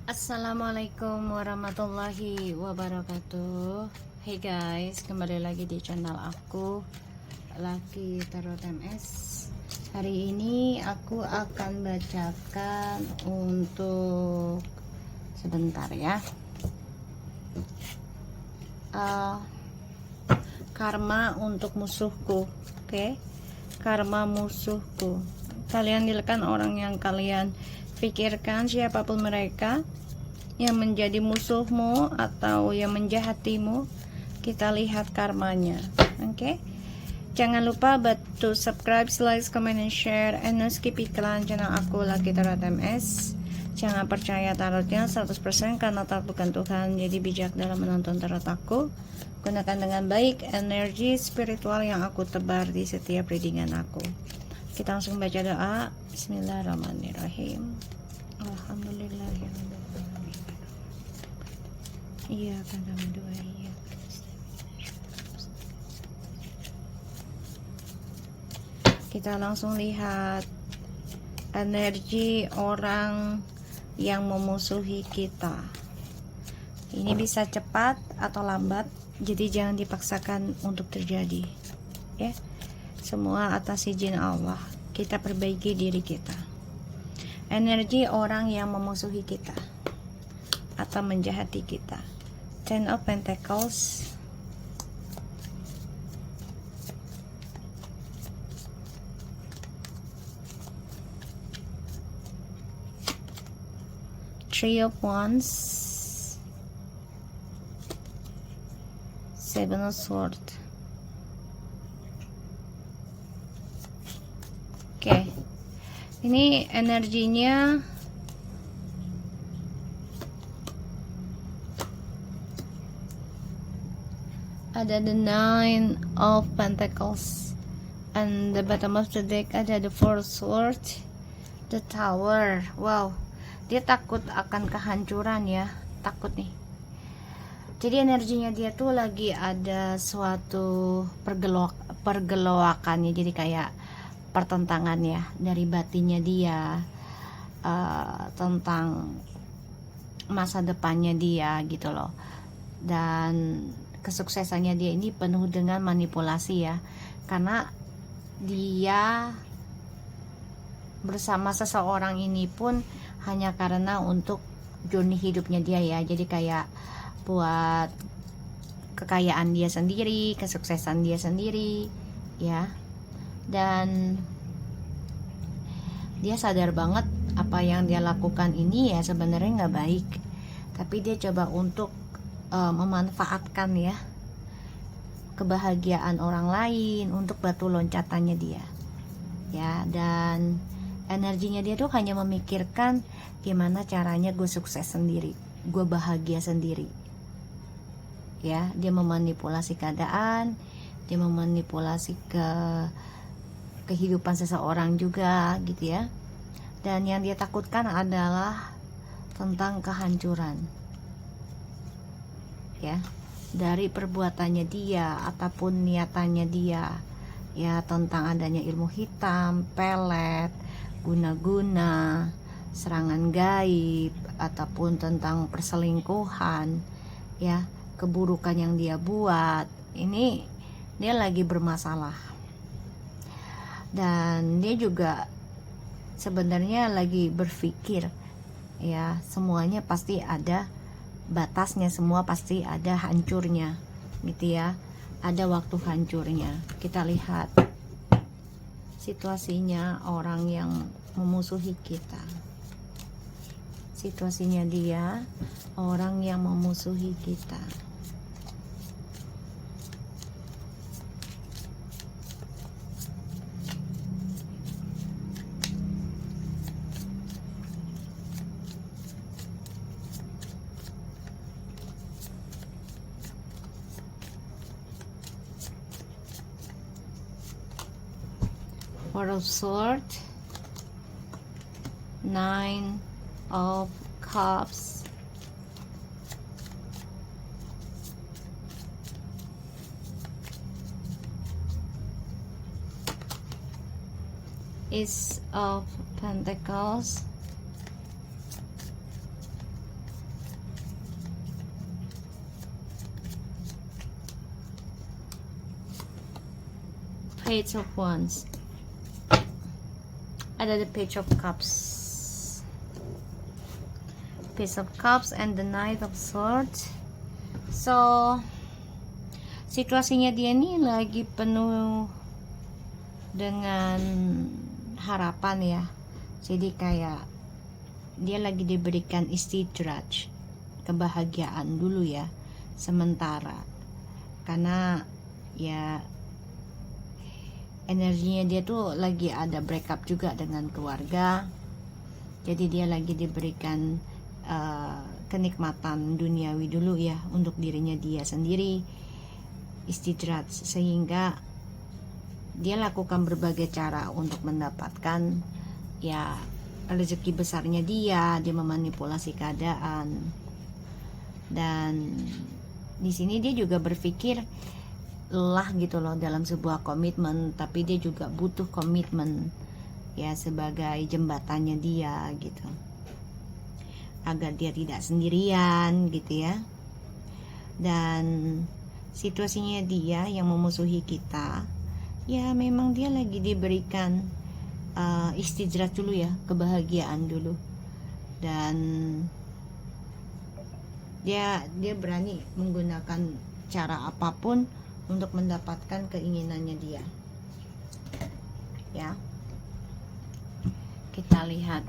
Assalamualaikum warahmatullahi wabarakatuh. Hey guys, kembali lagi di channel aku, Lucky Tarot MS. Hari ini aku akan bacakan untuk sebentar ya. Karma untuk musuhku. Oke. Karma musuhku. Kalian dilekan orang yang kalian pikirkan, siapapun mereka yang menjadi musuhmu atau yang menjahatimu, kita lihat karmanya. Oke. Jangan lupa bantu subscribe, like, comment, and share, and no skip iklan channel aku, Lucky Tarot MS. Jangan percaya tarotnya 100% karena tarot bukan Tuhan. Jadi bijak dalam menonton tarot aku. Gunakan dengan baik energi spiritual yang aku tebar di setiap readingan aku. Kita langsung baca doa. Bismillahirrahmanirrahim. Alhamdulillahirrahmanirrahim. Iya kadang doa iya. Kita langsung lihat energi orang yang memusuhi kita. Ini bisa cepat atau lambat, jadi jangan dipaksakan untuk terjadi. Ya, semua atas izin Allah. Kita perbaiki diri kita. Energi orang yang memusuhi kita atau menjahati kita. Ten of Pentacles, Three of Wands, Seven of Swords. Oke, ini energinya ada the Nine of Pentacles, and the bottom of the deck ada the Four of Swords, the Tower. Wow, dia takut akan kehancuran ya, takut nih. Jadi energinya dia tuh lagi ada suatu pergeloakannya, jadi kayak pertentangan ya dari batinnya dia, tentang masa depannya dia gitu loh. Dan kesuksesannya dia ini penuh dengan manipulasi ya, karena dia bersama seseorang ini pun hanya karena untuk journey hidupnya dia ya. Jadi kayak buat kekayaan dia sendiri, kesuksesan dia sendiri ya. Dan dia sadar banget apa yang dia lakukan ini ya sebenarnya nggak baik, tapi dia coba untuk memanfaatkan ya kebahagiaan orang lain untuk batu loncatannya dia ya. Dan energinya dia tuh hanya memikirkan gimana caranya gue sukses sendiri, gue bahagia sendiri ya. Dia memanipulasi keadaan, dia memanipulasi kehidupan seseorang juga gitu ya. Dan yang dia takutkan adalah tentang kehancuran ya, dari perbuatannya dia ataupun niatannya dia ya, tentang adanya ilmu hitam, pelet, guna-guna, serangan gaib, ataupun tentang perselingkuhan ya, keburukan yang dia buat. Ini dia lagi bermasalah, dan dia juga sebenarnya lagi berpikir ya, semuanya pasti ada batasnya, semua pasti ada hancurnya gitu ya, ada waktu hancurnya. Kita lihat situasinya orang yang memusuhi kita. Situasinya dia, orang yang memusuhi kita. Four of Swords, Nine of Cups, Ace of Pentacles, Page of Wands. Ada the Page of Cups. Page of Cups and the Knight of Swords. So situasinya dia nih lagi penuh dengan harapan ya. Jadi kayak dia lagi diberikan istidraj, kebahagiaan dulu ya, sementara. Karena ya energinya dia tuh lagi ada breakup juga dengan keluarga. Jadi dia lagi diberikan kenikmatan duniawi dulu ya untuk dirinya dia sendiri, istidraj, sehingga dia lakukan berbagai cara untuk mendapatkan ya rezeki besarnya dia memanipulasi keadaan. Dan di sini dia juga berpikir lelah gitu loh dalam sebuah komitmen, tapi dia juga butuh komitmen ya sebagai jembatannya dia gitu, agar dia tidak sendirian gitu ya. Dan situasinya dia yang memusuhi kita ya, memang dia lagi diberikan istidraj dulu ya, kebahagiaan dulu. Dan dia berani menggunakan cara apapun untuk mendapatkan keinginannya dia ya. Kita lihat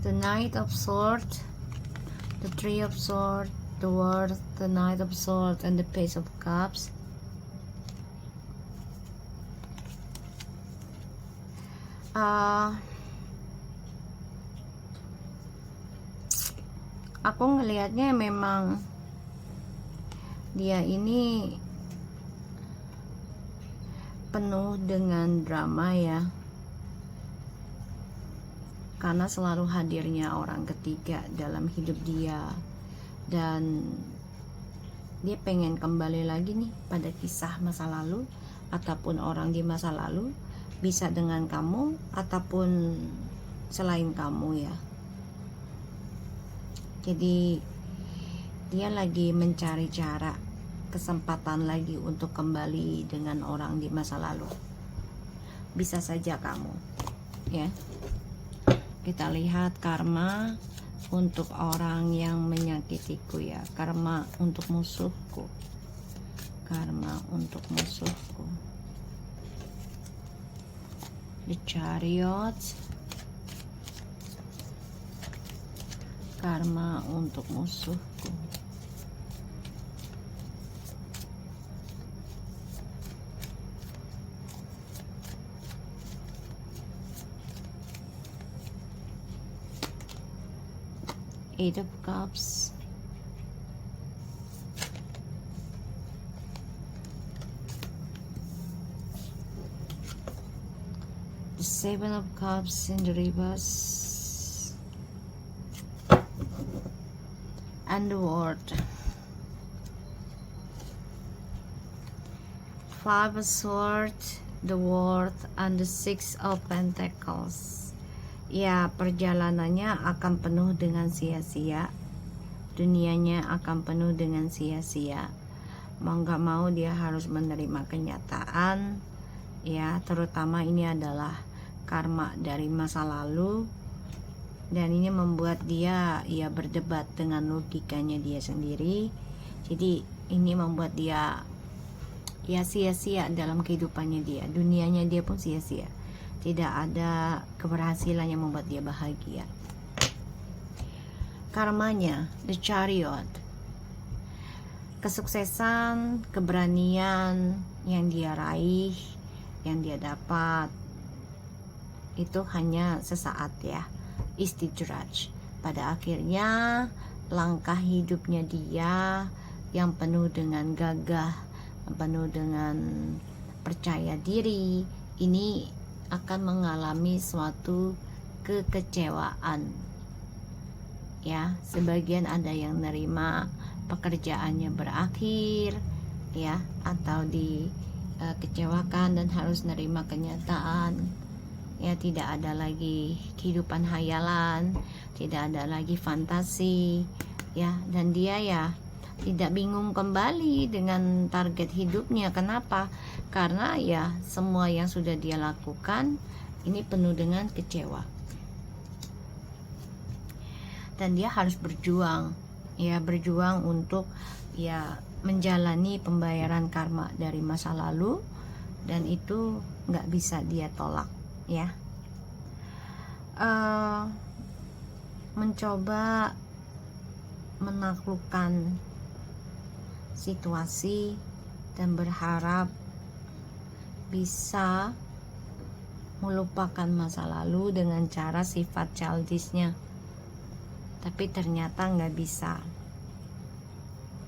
the Knight of Swords, the Three of Swords, the World, the Knight of Swords, and the Page of Cups. Aku ngelihatnya memang dia ini penuh dengan drama ya, karena selalu hadirnya orang ketiga dalam hidup dia. Dan dia pengen kembali lagi nih pada kisah masa lalu ataupun orang di masa lalu, bisa dengan kamu ataupun selain kamu ya. Jadi dia lagi mencari cara, kesempatan lagi untuk kembali dengan orang di masa lalu. Bisa saja kamu ya. Kita lihat karma untuk orang yang menyakitiku ya, karma untuk musuhku, karma untuk musuhku. The Chariot, karma untuk musuhku. Eight of Cups, the Seven of Cups in the reverse, and the World. Five of Swords, the World, and the Six of Pentacles. Ya, perjalanannya akan penuh dengan sia-sia, dunianya akan penuh dengan sia-sia. Mau gak mau dia harus menerima kenyataan ya, terutama ini adalah karma dari masa lalu. Dan ini membuat dia ya berdebat dengan logikanya dia sendiri. Jadi ini membuat dia ya sia-sia dalam kehidupannya dia, dunianya dia pun sia-sia. Tidak ada keberhasilan yang membuat dia bahagia. Karmanya, the Chariot, kesuksesan, keberanian yang dia raih, yang dia dapat, itu hanya sesaat ya, istidraj. Pada akhirnya langkah hidupnya dia yang penuh dengan gagah, penuh dengan percaya diri, ini akan mengalami suatu kekecewaan ya. Sebagian ada yang nerima pekerjaannya berakhir ya, atau dikecewakan dan harus nerima kenyataan ya, tidak ada lagi kehidupan hayalan, tidak ada lagi fantasi ya. Dan dia ya tidak bingung kembali dengan target hidupnya. Kenapa? Karena ya semua yang sudah dia lakukan ini penuh dengan kecewa, dan dia harus berjuang, ya berjuang untuk ya menjalani pembayaran karma dari masa lalu, dan itu nggak bisa dia tolak ya. Mencoba menaklukkan situasi dan berharap bisa melupakan masa lalu dengan cara sifat childishnya, tapi ternyata nggak bisa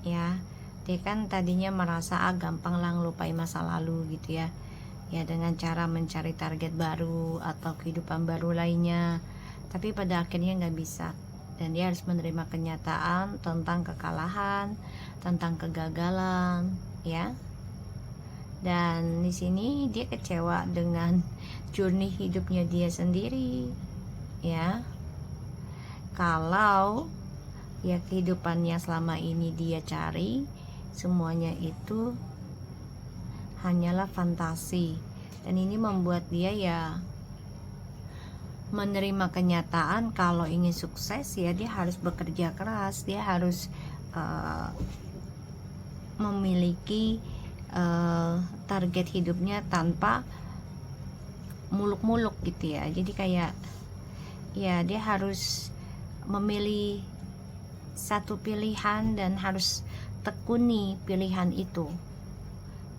ya. Dia kan tadinya merasa gampang lah ngelupain masa lalu gitu ya, dengan cara mencari target baru atau kehidupan baru lainnya, tapi pada akhirnya nggak bisa, dan dia harus menerima kenyataan tentang kekalahan, tentang kegagalan ya. Dan di sini dia kecewa dengan journey hidupnya dia sendiri ya. Kalau ya kehidupannya selama ini dia cari, semuanya itu hanyalah fantasi, dan ini membuat dia ya menerima kenyataan kalau ingin sukses ya dia harus bekerja keras, dia harus memiliki target hidupnya tanpa muluk-muluk gitu ya. Jadi kayak ya dia harus memilih satu pilihan dan harus tekuni pilihan itu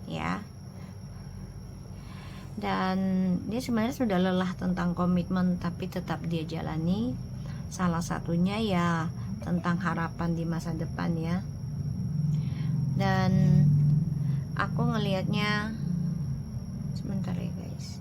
ya. Dan dia sebenarnya sudah lelah tentang komitmen, tapi tetap dia jalani. Salah satunya ya tentang harapan di masa depan ya. Dan aku ngelihatnya, sebentar ya guys.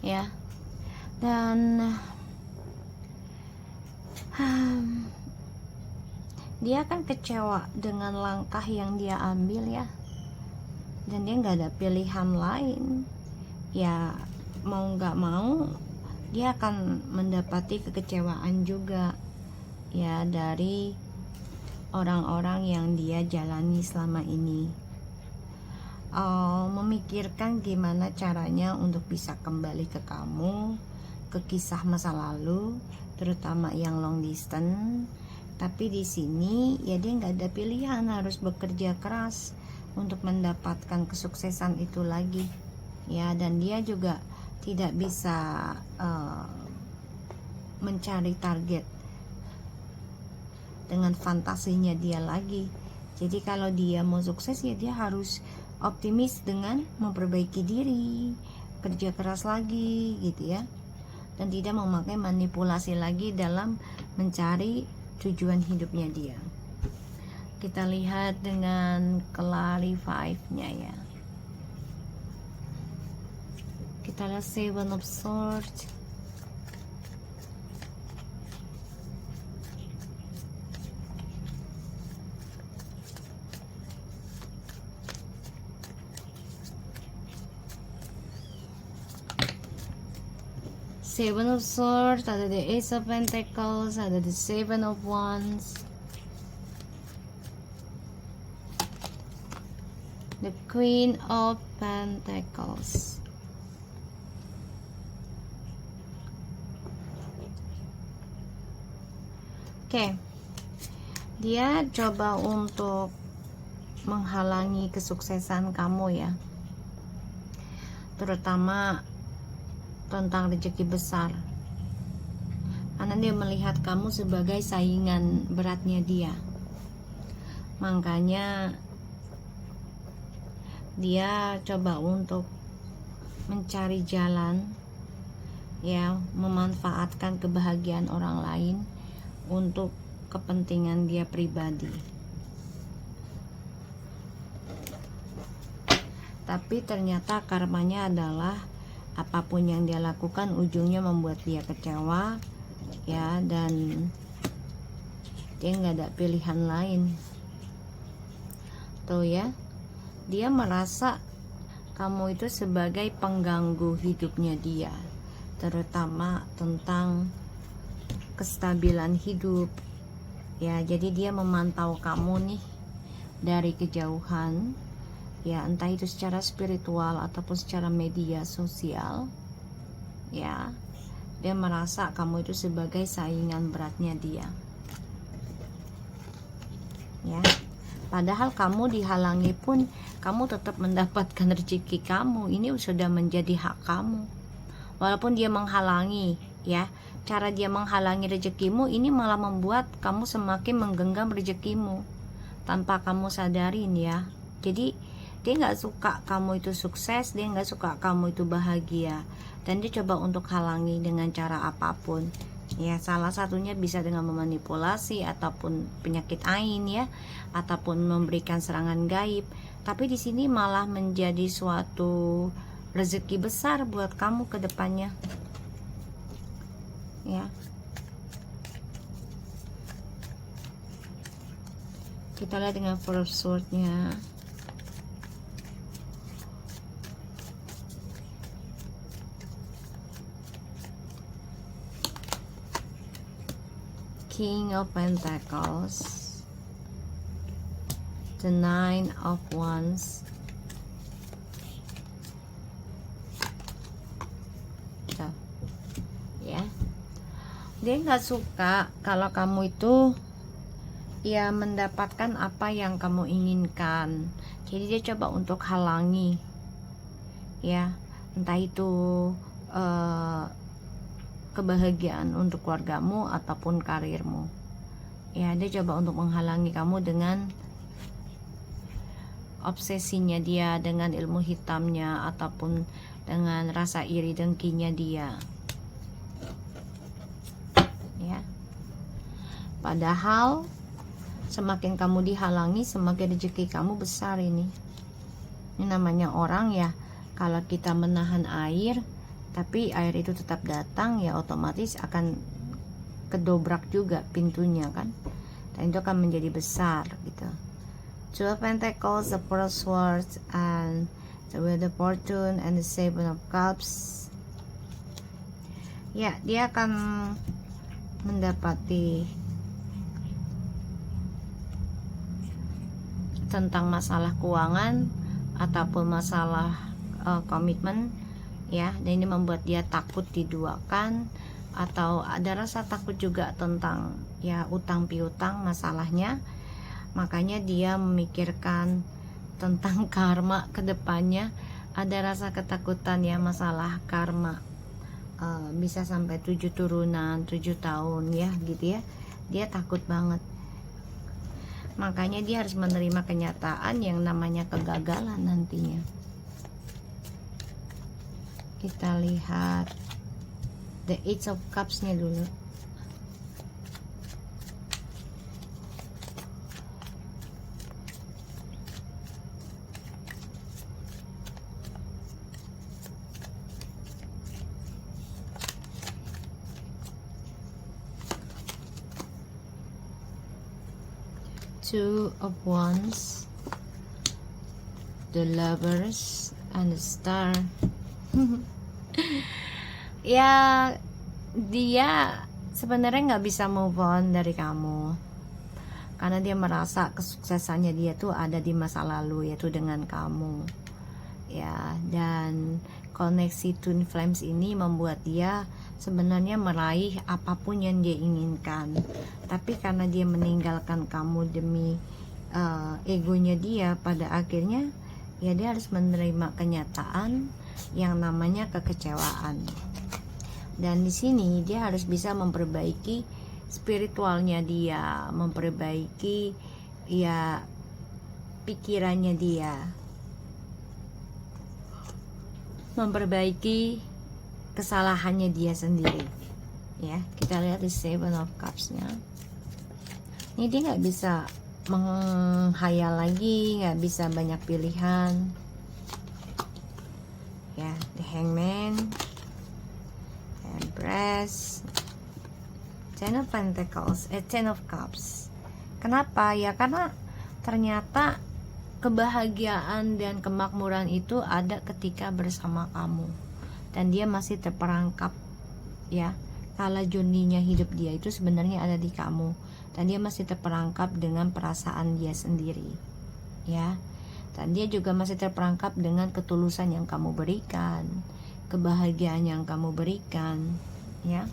Ya, dan dia kan kecewa dengan langkah yang dia ambil ya, dan dia nggak ada pilihan lain ya. Mau nggak mau dia akan mendapati kekecewaan juga ya dari orang-orang yang dia jalani selama ini. Memikirkan gimana caranya untuk bisa kembali ke kamu, ke kisah masa lalu, terutama yang long distance. Tapi di sini ya dia nggak ada pilihan, harus bekerja keras untuk mendapatkan kesuksesan itu lagi ya. Dan dia juga tidak bisa mencari target dengan fantasinya dia lagi. Jadi kalau dia mau sukses ya dia harus optimis dengan memperbaiki diri, kerja keras lagi gitu ya, dan tidak memakai manipulasi lagi dalam mencari tujuan hidupnya dia. Kita lihat dengan clarify nya ya. Kita lihat Seven of Swords. Seven of Swords, ada the Ace of Pentacles, ada the Seven of Wands, the Queen of Pentacles. Oke, dia coba untuk menghalangi kesuksesan kamu ya, terutama tentang rezeki besar, karena dia melihat kamu sebagai saingan beratnya dia. Makanya dia coba untuk mencari jalan ya, memanfaatkan kebahagiaan orang lain untuk kepentingan dia pribadi. Tapi ternyata karmanya adalah apapun yang dia lakukan ujungnya membuat dia kecewa, ya, dan dia nggak ada pilihan lain. Tuh ya, dia merasa kamu itu sebagai pengganggu hidupnya dia, terutama tentang kestabilan hidup, ya. Jadi dia memantau kamu nih dari kejauhan, ya, entah itu secara spiritual ataupun secara media sosial, ya. Dia merasa kamu itu sebagai saingan beratnya dia, ya. Padahal kamu dihalangi pun kamu tetap mendapatkan rezeki kamu. Ini sudah menjadi hak kamu. Walaupun dia menghalangi, ya, cara dia menghalangi rezekimu ini malah membuat kamu semakin menggenggam rezekimu tanpa kamu sadarin, ya. Jadi dia nggak suka kamu itu sukses, dia nggak suka kamu itu bahagia, dan dia coba untuk halangi dengan cara apapun, ya. Salah satunya bisa dengan memanipulasi ataupun penyakit ain, ya, ataupun memberikan serangan gaib. Tapi di sini malah menjadi suatu rezeki besar buat kamu ke depannya, ya. Kita lihat dengan first sword-nya. King of Pentacles, the Nine of Wands, tuh, ya. Dia nggak suka kalau kamu itu, ya, mendapatkan apa yang kamu inginkan. Jadi dia coba untuk halangi, ya, entah itu kebahagiaan untuk keluargamu ataupun karirmu, ya. Dia coba untuk menghalangi kamu dengan obsesinya dia, dengan ilmu hitamnya, ataupun dengan rasa iri dengkinya dia, ya. Padahal semakin kamu dihalangi, semakin rezeki kamu besar. Ini namanya orang, ya. Kalau kita menahan air tapi air itu tetap datang, ya, otomatis akan kedobrak juga pintunya, kan, dan itu akan menjadi besar, gitu. Two of Pentacles, the Four of Swords, and the Wheel of Fortune, and the Seven of Cups. Ya, dia akan mendapati tentang masalah keuangan ataupun masalah komitmen, ya. Dan ini membuat dia takut diduakan, atau ada rasa takut juga tentang, ya, utang piutang masalahnya. Makanya dia memikirkan tentang karma ke depannya. Ada rasa ketakutan, ya, masalah karma, bisa sampai 7 turunan, 7 tahun, ya, gitu, ya. Dia takut banget. Makanya dia harus menerima kenyataan yang namanya kegagalan nantinya. Kita lihat the Eight of Cups-nya dulu. Two of Wands, the Lovers, and the Star. Ya, dia sebenarnya nggak bisa move on dari kamu karena dia merasa kesuksesannya dia tuh ada di masa lalu, yaitu dengan kamu, ya. Dan koneksi Twin Flames ini membuat dia sebenarnya meraih apapun yang dia inginkan, tapi karena dia meninggalkan kamu demi egonya dia, pada akhirnya, ya, dia harus menerima kenyataan yang namanya kekecewaan. Dan di sini dia harus bisa memperbaiki spiritualnya dia, memperbaiki, ya, pikirannya dia, memperbaiki kesalahannya dia sendiri, ya. Kita lihat di Seven of Cups-nya. Ini dia nggak bisa menghayal lagi, nggak bisa banyak pilihan. Ya, the Hangman, Empress, Ten of Pentacles, Ten of Cups. Kenapa? Ya karena ternyata kebahagiaan dan kemakmuran itu ada ketika bersama kamu, dan dia masih terperangkap, ya. Kalau journey-nya hidup dia itu sebenarnya ada di kamu, dan dia masih terperangkap dengan perasaan dia sendiri, ya. Dan dia juga masih terperangkap dengan ketulusan yang kamu berikan, kebahagiaan yang kamu berikan, ya.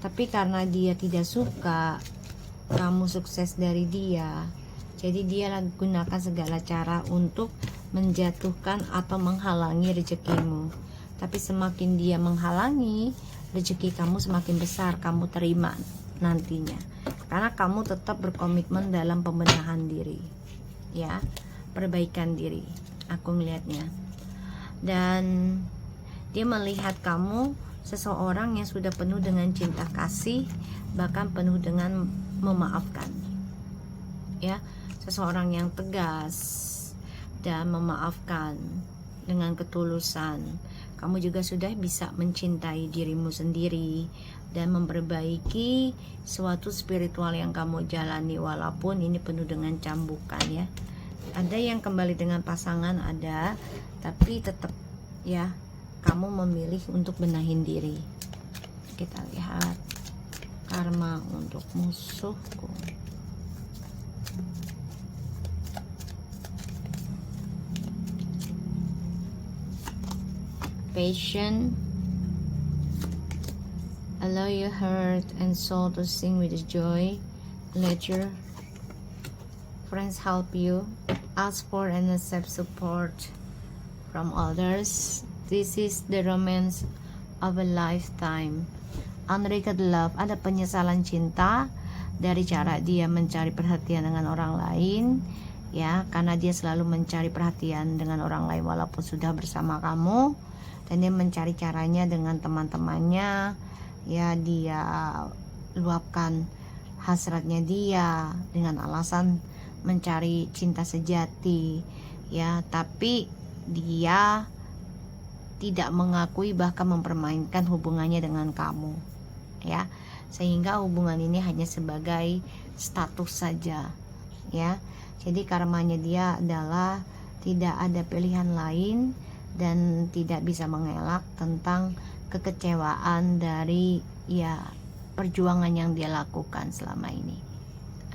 Tapi karena dia tidak suka kamu sukses dari dia, jadi dia gunakan segala cara untuk menjatuhkan atau menghalangi rezekimu. Tapi semakin dia menghalangi, rezeki kamu semakin besar kamu terima nantinya, karena kamu tetap berkomitmen dalam pembenahan diri, ya, perbaikan diri. Aku melihatnya, dan dia melihat kamu seseorang yang sudah penuh dengan cinta kasih, bahkan penuh dengan memaafkan, ya, seseorang yang tegas dan memaafkan dengan ketulusan. Kamu juga sudah bisa mencintai dirimu sendiri dan memperbaiki suatu spiritual yang kamu jalani, walaupun ini penuh dengan cambukan, ya. Ada yang kembali dengan pasangan, ada, tapi tetap, ya, kamu memilih untuk benahin diri. Kita lihat karma untuk musuhku. Patient, allow your heart and soul to sing with joy. Let your friends help you. Ask for and accept support from others. This is the romance of a lifetime. Unrequited love, ada penyesalan cinta dari cara dia mencari perhatian dengan orang lain, ya, karena dia selalu mencari perhatian dengan orang lain walaupun sudah bersama kamu. Dan dia mencari caranya dengan teman-temannya, ya, dia luapkan hasratnya dia dengan alasan mencari cinta sejati, ya, tapi dia tidak mengakui, bahkan mempermainkan hubungannya dengan kamu, ya, sehingga hubungan ini hanya sebagai status saja, ya. Jadi karmanya dia adalah tidak ada pilihan lain dan tidak bisa mengelak tentang kekecewaan dari, ya, perjuangan yang dia lakukan selama ini.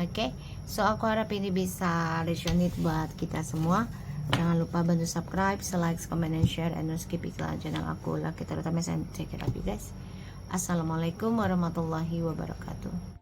Oke, so aku harap ini bisa resonate buat kita semua. Jangan lupa bantu subscribe, like, comment, and share, and skip iklan channel aku lah. Kita terutama saya take care of you guys. Assalamualaikum warahmatullahi wabarakatuh.